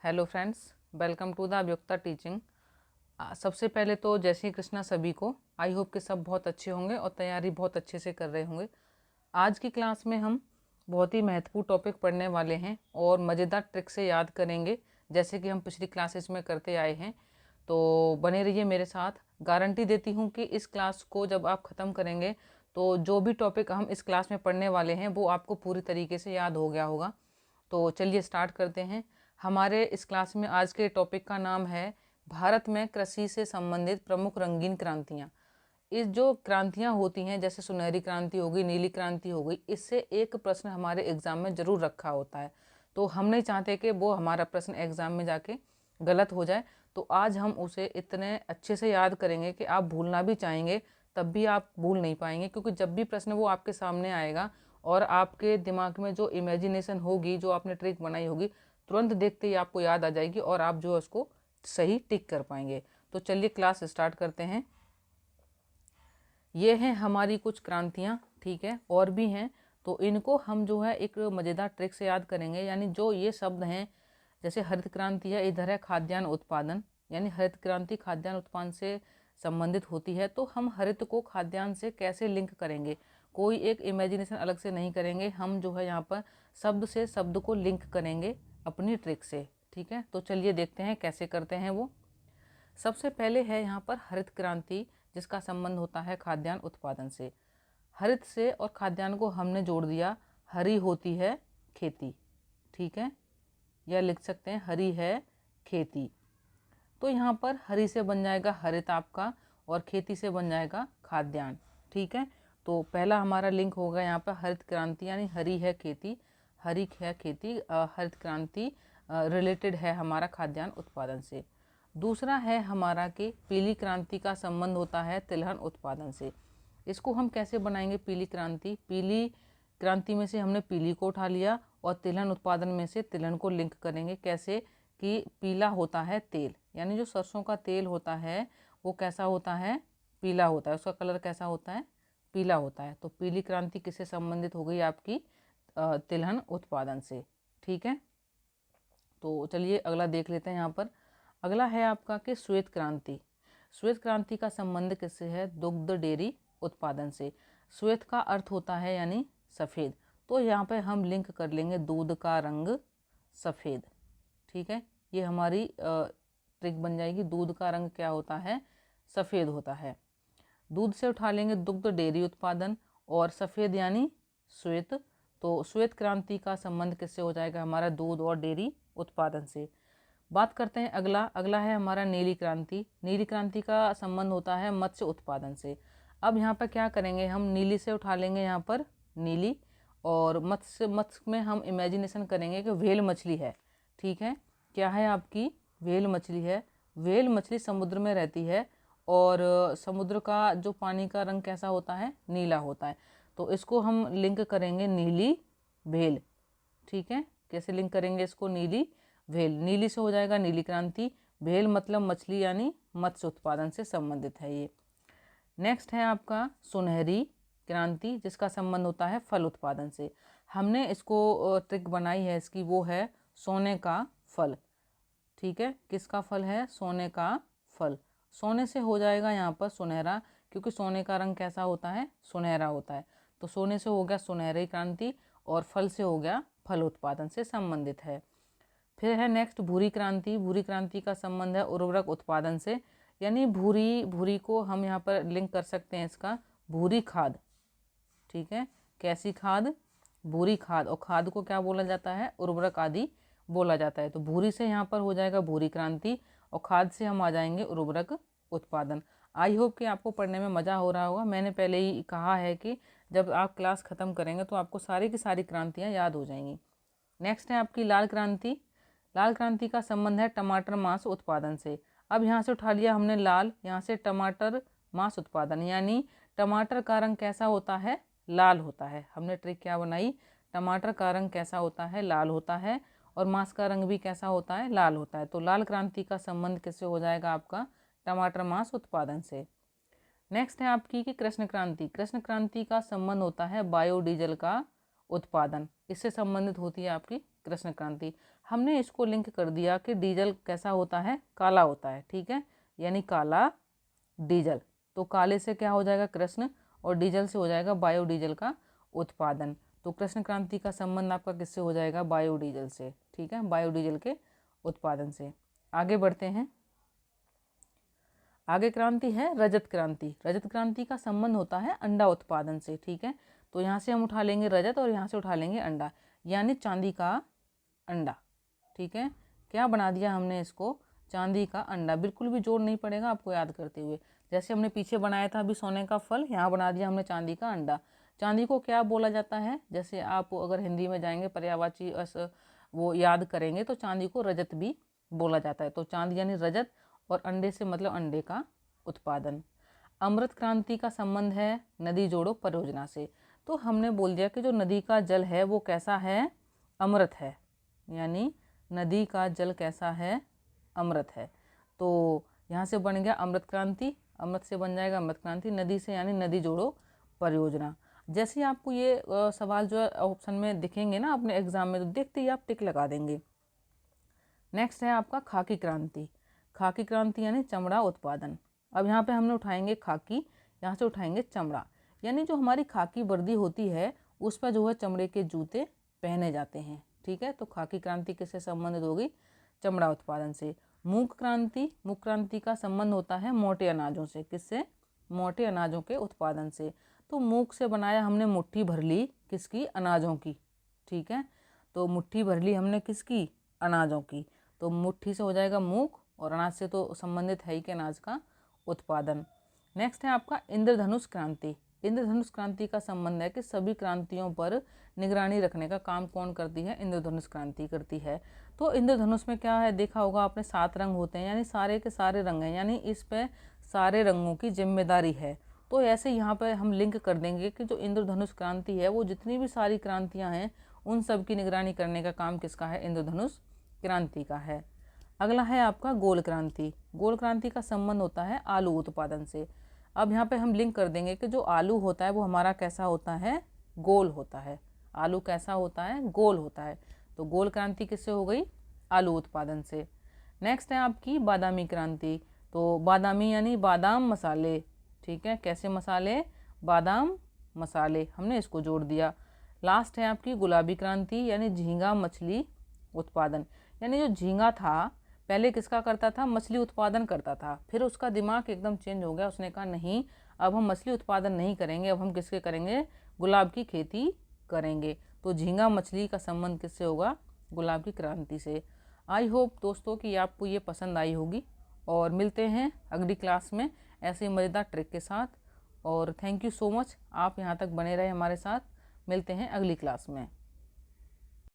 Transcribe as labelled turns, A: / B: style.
A: Hello friends, welcome to the Abhiyokta teaching. सबसे पहले तो जय श्री कृष्णा सभी को। आई होप कि सब बहुत अच्छे होंगे और तैयारी बहुत अच्छे से कर रहे होंगे। आज की क्लास में हम बहुत ही महत्वपूर्ण टॉपिक पढ़ने वाले हैं और मज़ेदार ट्रिक से याद करेंगे, जैसे कि हम पिछली क्लासेस में करते आए हैं। तो बने रहिए मेरे साथ। गारंटी देती हूँ कि इस क्लास को जब आप ख़त्म करेंगे तो जो भी टॉपिक हम इस क्लास में पढ़ने वाले हैं वो आपको पूरी तरीके से याद हो गया होगा। तो चलिए स्टार्ट करते हैं। हमारे इस क्लास में आज के टॉपिक का नाम है भारत में कृषि से संबंधित प्रमुख रंगीन क्रांतियाँ। इस जो क्रांतियाँ होती हैं, जैसे सुनहरी क्रांति हो गई, नीली क्रांति हो गई, इससे एक प्रश्न हमारे एग्जाम में ज़रूर रखा होता है। तो हम नहीं चाहते कि वो हमारा प्रश्न एग्जाम में जाके गलत हो जाए। तो आज हम उसे इतने अच्छे से याद करेंगे कि आप भूलना भी चाहेंगे तब भी आप भूल नहीं पाएंगे, क्योंकि जब भी प्रश्न वो आपके सामने आएगा और आपके दिमाग में जो इमेजिनेशन होगी, जो आपने ट्रिक बनाई होगी, तुरंत देखते ही आपको याद आ जाएगी और आप जो है उसको सही टिक कर पाएंगे। तो चलिए क्लास स्टार्ट करते हैं। ये हैं हमारी कुछ क्रांतियाँ, ठीक है, और भी हैं। तो इनको हम जो है एक मज़ेदार ट्रिक से याद करेंगे। यानी जो ये शब्द हैं, जैसे हरित क्रांति है, इधर है खाद्यान्न उत्पादन, यानी हरित क्रांति खाद्यान्न उत्पादन से संबंधित होती है। तो हम हरित को खाद्यान्न से कैसे लिंक करेंगे, कोई एक इमेजिनेशन अलग से नहीं करेंगे, हम जो है यहाँ पर शब्द से शब्द को लिंक करेंगे अपनी ट्रिक से, ठीक है। तो चलिए देखते हैं कैसे करते हैं वो। सबसे पहले है यहाँ पर हरित क्रांति, जिसका संबंध होता है खाद्यान्न उत्पादन से। हरित से और खाद्यान्न को हमने जोड़ दिया, हरी होती है खेती, ठीक है, या लिख सकते हैं हरी है खेती। तो यहाँ पर हरी से बन जाएगा हरित आपका और खेती से बन जाएगा खाद्यान्न, ठीक है। तो पहला हमारा लिंक होगा यहाँ पर हरित क्रांति, यानी हरी है खेती, हरी है खेती, हरित क्रांति रिलेटेड है हमारा खाद्यान्न उत्पादन से। दूसरा है हमारा कि पीली क्रांति का संबंध होता है तिलहन उत्पादन से। इसको हम कैसे बनाएंगे पीली क्रांति? पीली क्रांति में से हमने पीली को उठा लिया और तिलहन उत्पादन में से तिलहन को लिंक करेंगे। कैसे कि पीला होता है तेल, यानी जो सरसों का तेल होता है वो कैसा होता है? पीला होता है। उसका कलर कैसा होता है? पीला होता है। तो पीली क्रांति किससे संबंधित हो गई? आपकी तिलहन उत्पादन से, ठीक है। तो चलिए अगला देख लेते हैं। यहाँ पर अगला है आपका कि श्वेत क्रांति। श्वेत क्रांति का संबंध किससे है? दुग्ध डेयरी उत्पादन से। श्वेत का अर्थ होता है यानी सफ़ेद, तो यहाँ पे हम लिंक कर लेंगे दूध का रंग सफ़ेद, ठीक है। ये हमारी ट्रिक बन जाएगी। दूध का रंग क्या होता है? सफ़ेद होता है। दूध से उठा लेंगे दुग्ध डेयरी उत्पादन और सफ़ेद यानी श्वेत। तो श्वेत क्रांति का संबंध किससे हो जाएगा? हमारा दूध और डेयरी उत्पादन से। बात करते हैं अगला है हमारा नीली क्रांति। नीली क्रांति का संबंध होता है मत्स्य उत्पादन से। अब यहाँ पर क्या करेंगे हम? नीली से उठा लेंगे यहाँ पर नीली, और मत्स्य में हम इमेजिनेशन करेंगे कि व्हेल मछली है, ठीक है। क्या है आपकी? व्हेल मछली है। व्हेल मछली समुद्र में रहती है और समुद्र का जो पानी का रंग कैसा होता है? नीला होता है। तो इसको हम लिंक करेंगे नीली व्हेल, ठीक है। कैसे लिंक करेंगे इसको? नीली व्हेल, नीली से हो जाएगा नीली क्रांति, व्हेल मतलब मछली यानी मत्स्य उत्पादन से संबंधित है ये। नेक्स्ट है आपका सुनहरी क्रांति, जिसका संबंध होता है फल उत्पादन से। हमने इसको ट्रिक बनाई है इसकी, वो है सोने का फल, ठीक है। किसका फल है? सोने का फल। सोने से हो जाएगा यहाँ पर सुनहरा, क्योंकि सोने का रंग कैसा होता है? सुनहरा होता है। तो सोने से हो गया सुनहरी क्रांति और फल से हो गया फल उत्पादन से संबंधित है। फिर है नेक्स्ट भूरी क्रांति। भूरी क्रांति का संबंध है उर्वरक उत्पादन से, यानी भूरी को हम यहाँ पर लिंक कर सकते हैं इसका भूरी खाद, ठीक है। कैसी खाद? भूरी खाद। और खाद को क्या बोला जाता है? उर्वरक आदि बोला जाता है। तो भूरी से यहाँ पर हो जाएगा भूरी क्रांति और खाद से हम आ जाएंगे उर्वरक उत्पादन। आई होप कि आपको पढ़ने में मज़ा हो रहा होगा। मैंने पहले ही कहा है कि जब आप क्लास ख़त्म करेंगे तो आपको सारी की सारी क्रांतियाँ याद हो जाएंगी। नेक्स्ट है आपकी लाल क्रांति। लाल क्रांति का संबंध है टमाटर मांस उत्पादन से। अब यहाँ से उठा लिया हमने लाल, यहाँ से टमाटर मांस उत्पादन, यानी टमाटर का रंग कैसा होता है? लाल होता है। हमने ट्रिक क्या बनाई? टमाटर का रंग कैसा होता है? लाल होता है, और मांस का रंग भी कैसा होता है? लाल होता है। तो लाल क्रांति का संबंध किससे हो जाएगा? आपका टमाटर मांस उत्पादन से। नेक्स्ट है आपकी कि कृष्ण क्रांति। कृष्ण क्रांति का संबंध होता है बायोडीजल का उत्पादन, इससे संबंधित होती है आपकी कृष्ण क्रांति। हमने इसको लिंक कर दिया कि डीजल कैसा होता है, काला होता है, ठीक है, यानी काला डीजल। तो काले से क्या हो जाएगा, कृष्ण, और डीजल से हो जाएगा बायोडीजल का उत्पादन। तो कृष्ण क्रांति का संबंध आपका किससे हो जाएगा, बायोडीजल से, ठीक है, बायोडीजल के उत्पादन से। आगे बढ़ते हैं। आगे क्रांति है रजत क्रांति। रजत क्रांति का संबंध होता है अंडा उत्पादन से, ठीक है। तो यहाँ से हम उठा लेंगे रजत और यहाँ से उठा लेंगे अंडा, यानी चांदी का अंडा, ठीक है। क्या बना दिया हमने इसको, चांदी का अंडा। बिल्कुल भी जोड़ नहीं पड़ेगा आपको याद करते हुए। जैसे हमने पीछे बनाया था अभी सोने का फल, यहाँ बना दिया हमने चांदी का अंडा। चांदी को क्या बोला जाता है, जैसे आप अगर हिंदी में जाएंगे पर्यायवाची वो याद करेंगे तो चांदी को रजत भी बोला जाता है। तो चांदी यानी रजत, और अंडे से मतलब अंडे का उत्पादन। अमृत क्रांति का संबंध है नदी जोड़ो परियोजना से। तो हमने बोल दिया कि जो नदी का जल है वो कैसा है, अमृत है, यानी नदी का जल कैसा है, अमृत है। तो यहाँ से बन गया अमृत क्रांति, अमृत से बन जाएगा अमृत क्रांति, नदी से यानी नदी जोड़ो परियोजना। जैसे आपको ये सवाल जो है ऑप्शन में दिखेंगे ना अपने एग्जाम में, तो देखते ही आप टिक लगा देंगे। नेक्स्ट है आपका खाकी क्रांति। खाकी क्रांति यानी चमड़ा उत्पादन। अब यहाँ पे हमने उठाएंगे खाकी, यहाँ से उठाएंगे चमड़ा, यानी जो हमारी खाकी वर्दी होती है उस पर जो है चमड़े के जूते पहने जाते हैं, ठीक है। तो खाकी क्रांति किससे संबंधित होगी, चमड़ा उत्पादन से। मूंग क्रांति, मूंग क्रांति का संबंध होता है मोटे अनाजों से। किससे, मोटे अनाजों के उत्पादन से। तो मूंग से बनाया हमने मुट्ठी भर ली, किसकी, अनाजों की, ठीक है। तो मुट्ठी भर ली हमने किसकी, अनाजों की। तो मुट्ठी से हो जाएगा मूंग, और अनाज से तो संबंधित है ही कि अनाज का उत्पादन। नेक्स्ट है आपका इंद्रधनुष क्रांति। इंद्रधनुष क्रांति का संबंध है कि सभी क्रांतियों पर निगरानी रखने का काम कौन करती है, इंद्रधनुष क्रांति करती है। तो इंद्रधनुष में क्या है, देखा होगा आपने 7 रंग होते हैं, यानी सारे के सारे रंग हैं, यानी इस पे सारे रंगों की जिम्मेदारी है। तो ऐसे यहाँ पे हम लिंक कर देंगे कि जो इंद्रधनुष क्रांति है वो जितनी भी सारी क्रांतियाँ हैं उन सब की निगरानी करने का काम किसका है, इंद्रधनुष क्रांति का है। अगला है आपका गोल क्रांति। गोल क्रांति का संबंध होता है आलू उत्पादन से। अब यहाँ पे हम लिंक कर देंगे कि जो आलू होता है वो हमारा कैसा होता है, गोल होता है। आलू कैसा होता है, गोल होता है। तो गोल क्रांति किससे हो गई, आलू उत्पादन से। नेक्स्ट है आपकी बादामी क्रांति। तो बादामी यानी बादाम मसाले, ठीक है, कैसे मसाले, बादाम मसाले, हमने इसको जोड़ दिया। लास्ट है आपकी गुलाबी क्रांति, यानी झींगा मछली उत्पादन। यानी जो झींगा था पहले किसका करता था, मछली उत्पादन करता था, फिर उसका दिमाग एकदम चेंज हो गया, उसने कहा नहीं अब हम मछली उत्पादन नहीं करेंगे, अब हम किसके करेंगे, गुलाब की खेती करेंगे। तो झींगा मछली का संबंध किससे होगा, गुलाब की क्रांति से। आई होप दोस्तों कि आपको ये पसंद आई होगी, और मिलते हैं अगली क्लास में ऐसे ही मज़ेदार ट्रिक के साथ। और थैंक यू सो मच, आप यहाँ तक बने रहे हमारे साथ। मिलते हैं अगली क्लास में।